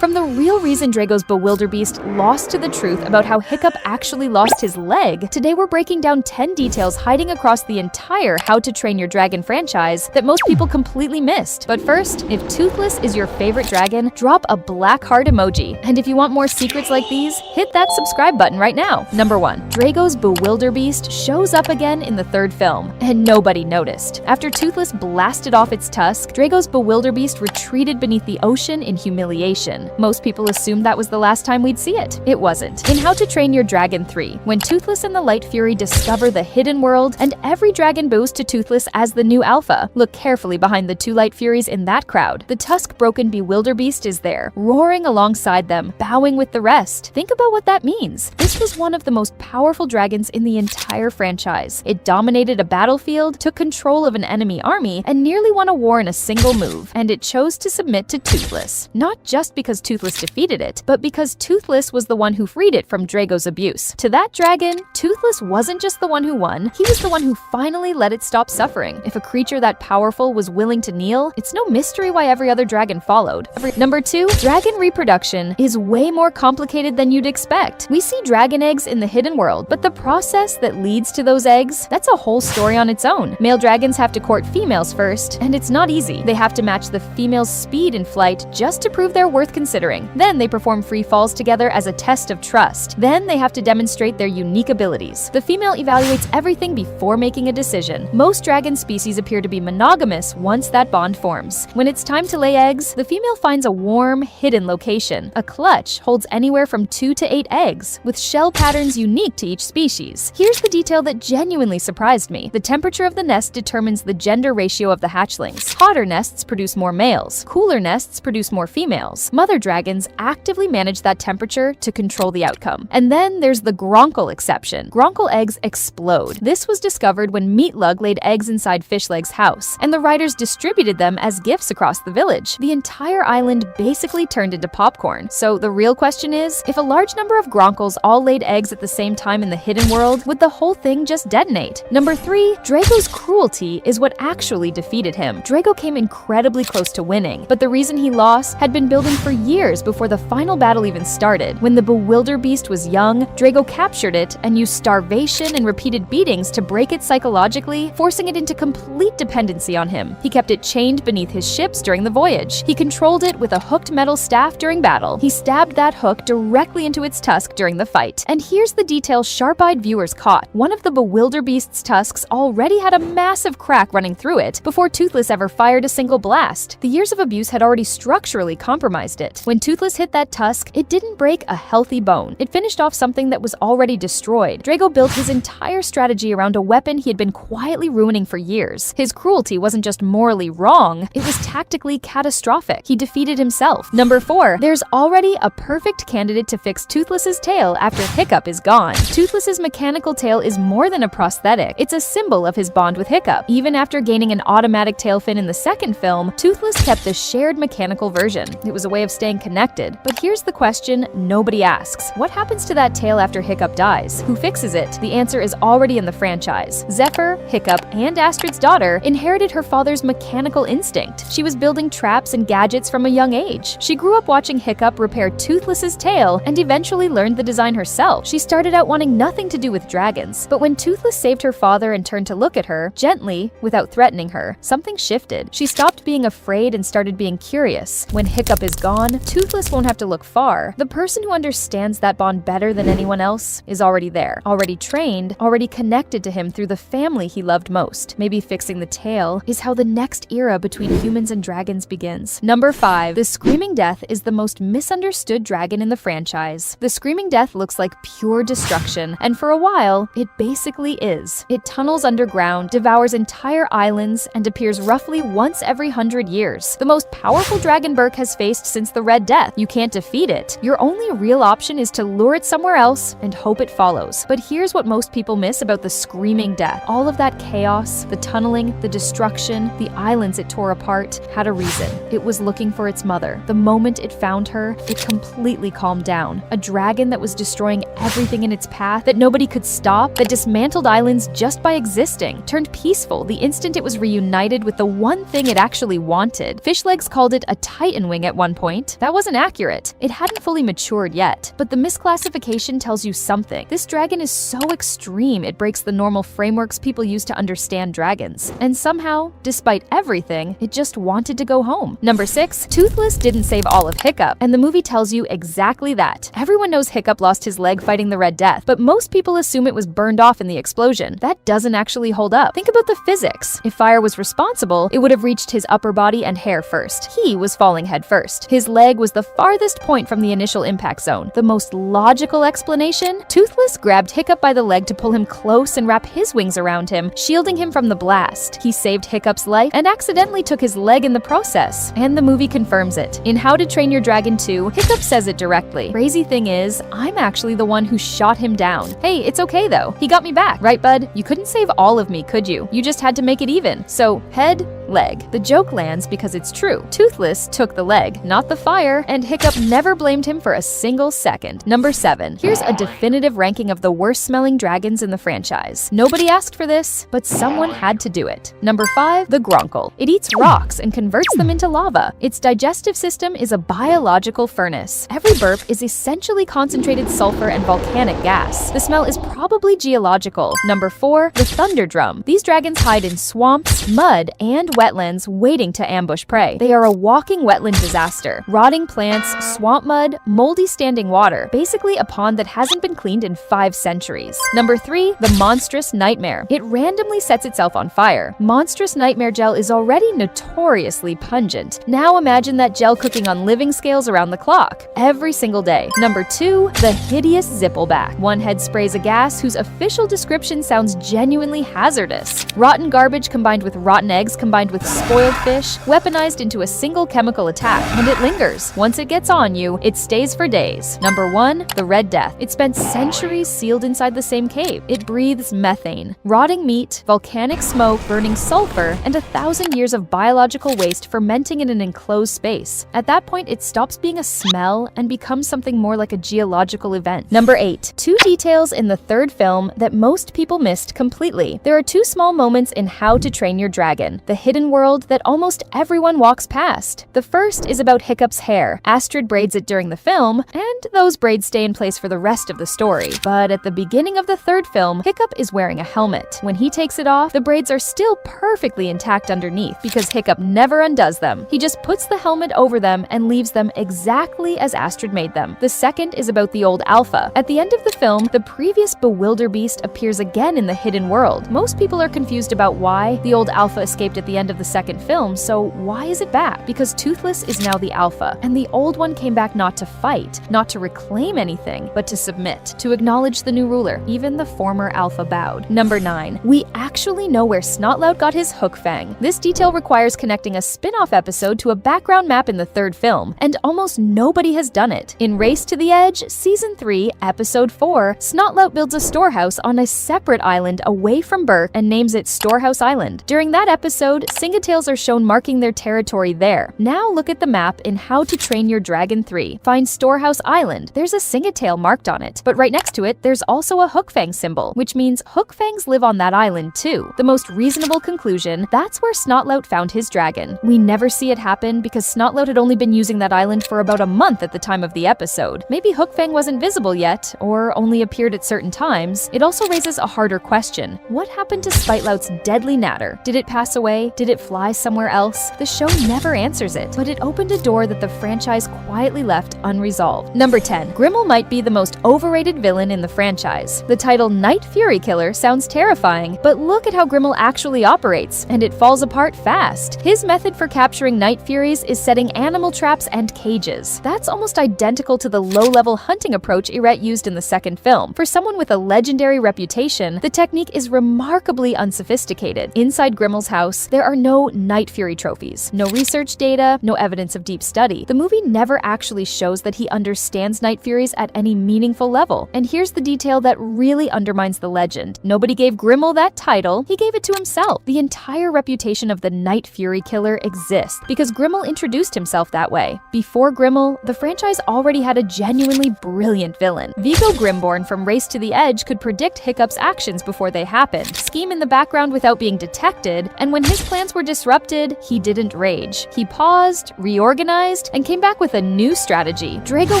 From the real reason Drago's Bewilderbeast lost to the truth about how Hiccup actually lost his leg, today we're breaking down 10 details hiding across the entire How to Train Your Dragon franchise that most people completely missed. But first, if Toothless is your favorite dragon, drop a black heart emoji. And if you want more secrets like these, hit that subscribe button right now. Number 1. Drago's Bewilderbeast shows up again in the third film, and nobody noticed. After Toothless blasted off its tusk, Drago's Bewilderbeast retreated beneath the ocean in humiliation. Most people assumed that was the last time we'd see it. It wasn't. In How to Train Your Dragon 3, when Toothless and the Light Fury discover the hidden world, and every dragon bows to Toothless as the new alpha. Look carefully behind the two Light Furies in that crowd. The tusk-broken Bewilderbeast is there, roaring alongside them, bowing with the rest. Think about what that means. This was one of the most powerful dragons in the entire franchise. It dominated a battlefield, took control of an enemy army, and nearly won a war in a single move. And it chose to submit to Toothless. Not just because Toothless defeated it, but because Toothless was the one who freed it from Drago's abuse. To that dragon, Toothless wasn't just the one who won, he was the one who finally let it stop suffering. If a creature that powerful was willing to kneel, it's no mystery why every other dragon followed. Number 2, dragon reproduction is way more complicated than you'd expect. We see dragon eggs in the hidden world, but the process that leads to those eggs, that's a whole story on its own. Male dragons have to court females first, and it's not easy. They have to match the female's speed in flight just to prove they're worth considering. Then they perform free falls together as a test of trust. Then they have to demonstrate their unique abilities. The female evaluates everything before making a decision. Most dragon species appear to be monogamous once that bond forms. When it's time to lay eggs, the female finds a warm, hidden location. A clutch holds anywhere from 2 to 8 eggs, with shell patterns unique to each species. Here's the detail that genuinely surprised me. The temperature of the nest determines the gender ratio of the hatchlings. Hotter nests produce more males. Cooler nests produce more females. Mother dragons actively manage that temperature to control the outcome. And then there's the Gronkle exception. Gronkle eggs explode. This was discovered when Meatlug laid eggs inside Fishleg's house, and the riders distributed them as gifts across the village. The entire island basically turned into popcorn. So the real question is, if a large number of Gronkles all laid eggs at the same time in the hidden world, would the whole thing just detonate? Number 3, Drago's cruelty is what actually defeated him. Drago came incredibly close to winning, but the reason he lost had been building for years before the final battle even started. When the Bewilderbeast was young, Drago captured it and used starvation and repeated beatings to break it psychologically, forcing it into complete dependency on him. He kept it chained beneath his ships during the voyage. He controlled it with a hooked metal staff during battle. He stabbed that hook directly into its tusk during the fight. And here's the detail sharp-eyed viewers caught. One of the Bewilderbeast's tusks already had a massive crack running through it before Toothless ever fired a single blast. The years of abuse had already structurally compromised it. When Toothless hit that tusk, it didn't break a healthy bone. It finished off something that was already destroyed. Drago built his entire strategy around a weapon he had been quietly ruining for years. His cruelty wasn't just morally wrong, it was tactically catastrophic. He defeated himself. Number 4, there's already a perfect candidate to fix Toothless's tail after Hiccup is gone. Toothless's mechanical tail is more than a prosthetic. It's a symbol of his bond with Hiccup. Even after gaining an automatic tail fin in the second film, Toothless kept the shared mechanical version. It was a way of staying connected. But here's the question nobody asks. What happens to that tail after Hiccup dies? Who fixes it? The answer is already in the franchise. Zephyr, Hiccup, and Astrid's daughter inherited her father's mechanical instinct. She was building traps and gadgets from a young age. She grew up watching Hiccup repair Toothless's tail and eventually learned the design herself. She started out wanting nothing to do with dragons. But when Toothless saved her father and turned to look at her, gently, without threatening her, something shifted. She stopped being afraid and started being curious. When Hiccup is gone, Toothless won't have to look far. The person who understands that bond better than anyone else is already there, already trained, already connected to him through the family he loved most. Maybe fixing the tail is how the next era between humans and dragons begins. Number 5, the Screaming Death is the most misunderstood dragon in the franchise. The Screaming Death looks like pure destruction, and for a while, it basically is. It tunnels underground, devours entire islands, and appears roughly once every 100 years. The most powerful dragon Burke has faced since the Red Death. You can't defeat it. Your only real option is to lure it somewhere else and hope it follows. But here's what most people miss about the Screaming Death. All of that chaos, the tunneling, the destruction, the islands it tore apart, had a reason. It was looking for its mother. The moment it found her, it completely calmed down. A dragon that was destroying everything in its path, that nobody could stop, that dismantled islands just by existing, turned peaceful the instant it was reunited with the one thing it actually wanted. Fishlegs called it a Titan Wing at one point, Wait, that wasn't accurate. It hadn't fully matured yet, but the misclassification tells you something. This dragon is so extreme it breaks the normal frameworks people use to understand dragons. And somehow, despite everything, it just wanted to go home. Number 6, Toothless didn't save all of Hiccup, and the movie tells you exactly that. Everyone knows Hiccup lost his leg fighting the Red Death, but most people assume it was burned off in the explosion. That doesn't actually hold up. Think about the physics. If fire was responsible, it would have reached his upper body and hair first. He was falling head first. His leg was the farthest point from the initial impact zone. The most logical explanation? Toothless grabbed Hiccup by the leg to pull him close and wrap his wings around him, shielding him from the blast. He saved Hiccup's life and accidentally took his leg in the process. And the movie confirms it. In How to Train Your Dragon 2, Hiccup says it directly. Crazy thing is, I'm actually the one who shot him down. Hey, it's okay though. He got me back, right bud? You couldn't save all of me, could you? You just had to make it even. So, head, leg. The joke lands because it's true. Toothless took the leg, not the fire, and Hiccup never blamed him for a single second. Number 7. Here's a definitive ranking of the worst smelling dragons in the franchise. Nobody asked for this, but someone had to do it. Number 5. The Gronkle. It eats rocks and converts them into lava. Its digestive system is a biological furnace. Every burp is essentially concentrated sulfur and volcanic gas. The smell is probably geological. Number 4. The Thunder Drum. These dragons hide in swamps, mud, and wetlands waiting to ambush prey. They are a walking wetland disaster. Rotting plants, swamp mud, moldy standing water. Basically a pond that hasn't been cleaned in 5 centuries. Number 3. The Monstrous Nightmare. It randomly sets itself on fire. Monstrous Nightmare gel is already notoriously pungent. Now imagine that gel cooking on living scales around the clock, every single day. Number 2. The Hideous Zippleback. One head sprays a gas whose official description sounds genuinely hazardous. Rotten garbage combined with rotten eggs combined with spoiled fish, weaponized into a single chemical attack, and it lingers. Once it gets on you, it stays for days. Number 1. The Red Death. It spent centuries sealed inside the same cave. It breathes methane, rotting meat, volcanic smoke, burning sulfur, and 1,000 years of biological waste fermenting in an enclosed space. At that point, it stops being a smell and becomes something more like a geological event. Number 8. 2 details in the 3rd film that most people missed completely. There are 2 small moments in How to Train Your Dragon, the hidden world that almost everyone walks past. The first is about Hiccup's hair. Astrid braids it during the film, and those braids stay in place for the rest of the story. But at the beginning of the 3rd film, Hiccup is wearing a helmet. When he takes it off, the braids are still perfectly intact underneath because Hiccup never undoes them. He just puts the helmet over them and leaves them exactly as Astrid made them. The second is about the old Alpha. At the end of the film, the previous Bewilderbeast appears again in the hidden world. Most people are confused about why the old Alpha escaped at the end of the 2nd film, so why is it back? Because Toothless is now the Alpha, and the old one came back not to fight, not to reclaim anything, but to submit, to acknowledge the new ruler. Even the former Alpha bowed. Number 9. We actually know where Snotlout got his Hookfang. This detail requires connecting a spin-off episode to a background map in the 3rd film, and almost nobody has done it. In Race to the Edge, Season 3, Episode 4, Snotlout builds a storehouse on a separate island away from Burke and names it Storehouse Island. During that episode, Singatails are shown marking their territory there. Now look at the map in How to Train Your Dragon 3. Find Storehouse Island. There's a Singatail marked on it, but right next to it, there's also a Hookfang symbol, which means Hookfangs live on that island too. The most reasonable conclusion, that's where Snotlout found his dragon. We never see it happen because Snotlout had only been using that island for about a month at the time of the episode. Maybe Hookfang wasn't visible yet, or only appeared at certain times. It also raises a harder question. What happened to Spitelout's deadly natter? Did it pass away? Did it fly somewhere else? The show never answers it, but it opened a door that the franchise quietly left unresolved. Number 10. Grimmel might be the most overrated villain in the franchise. The title Night Fury Killer sounds terrifying, but look at how Grimmel actually operates, and it falls apart fast. His method for capturing Night Furies is setting animal traps and cages. That's almost identical to the low-level hunting approach Irette used in the 2nd film. For someone with a legendary reputation, the technique is remarkably unsophisticated. Inside Grimmel's house, there are no Night Fury trophies, no research data, no evidence of deep study. The movie never actually shows that he understands Night Furies at any meaningful level. And here's the detail that really undermines the legend. Nobody gave Grimmel that title, he gave it to himself. The entire reputation of the Night Fury Killer exists because Grimmel introduced himself that way. Before Grimmel, the franchise already had a genuinely brilliant villain. Viggo Grimborn from Race to the Edge could predict Hiccup's actions before they happened, scheme in the background without being detected, and when his plan plans were disrupted, he didn't rage. He paused, reorganized, and came back with a new strategy. Drago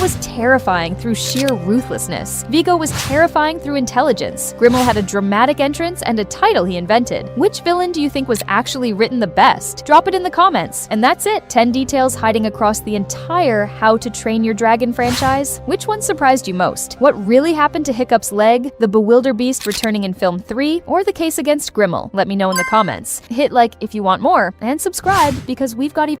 was terrifying through sheer ruthlessness. Vigo was terrifying through intelligence. Grimmel had a dramatic entrance and a title he invented. Which villain do you think was actually written the best? Drop it in the comments. And that's it, 10 details hiding across the entire How to Train Your Dragon franchise. Which one surprised you most? What really happened to Hiccup's leg, the Bewilderbeast returning in film 3, or the case against Grimmel? Let me know in the comments. Hit like if you want more, and subscribe because we've got even